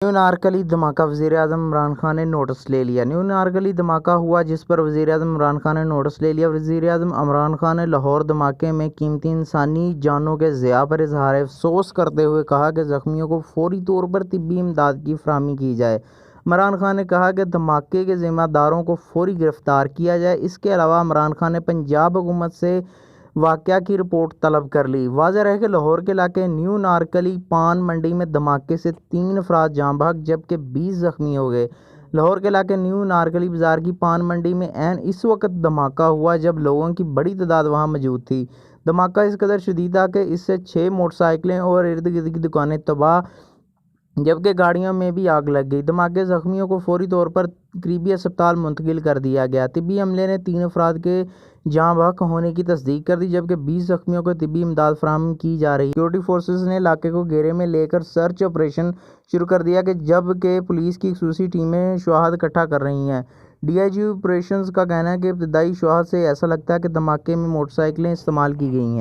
New نارکلی دھماکہ، وزیر اعظم عمران خان نے نوٹس لے لیا۔ نیو نارکلی دھماکہ ہوا جس پر وزیر اعظم عمران خان نے نوٹس لے لیا۔ وزیر اعظم عمران خان نے لاہور دھماکے میں قیمتی انسانی جانوں کے ضیاع پر اظہار افسوس کرتے ہوئے کہا کہ زخمیوں کو فوری طور پر طبی امداد کی فراہمی کی جائے۔ عمران خان نے کہا کہ دھماکے کے ذمہ داروں کو فوری گرفتار کیا جائے۔ اس کے علاوہ عمران خان نے پنجاب حکومت سے واقعہ کی رپورٹ طلب کر لی۔ واضح رہے کہ لاہور کے علاقے نیو نارکلی پان منڈی میں دھماکے سے 3 افراد جاں بحق جبکہ 20 زخمی ہو گئے۔ لاہور کے علاقے نیو نارکلی بازار کی پان منڈی میں عین اس وقت دھماکہ ہوا جب لوگوں کی بڑی تعداد وہاں موجود تھی۔ دھماکہ اس قدر شدید تھا کہ اس سے 6 موٹر سائیکلیں اور ارد گرد کی دکانیں تباہ جبکہ گاڑیوں میں بھی آگ لگ گئی۔ دھماکے زخمیوں کو فوری طور پر قریبی اسپتال منتقل کر دیا گیا۔ طبی عملے نے 3 افراد کے جاں بحق ہونے کی تصدیق کر دی جبکہ 20 زخمیوں کو طبی امداد فراہم کی جا رہی ہے۔ سیکورٹی فورسز نے علاقے کو گھیرے میں لے کر سرچ آپریشن شروع کر دیا جبکہ پولیس کی خصوصی ٹیمیں شواہد اکٹھا کر رہی ہیں۔ ڈی آئی جی آپریشنز کا کہنا ہے کہ ابتدائی شواہد سے ایسا لگتا ہے کہ دھماکے میں موٹر سائیکلیں استعمال کی گئی ہیں۔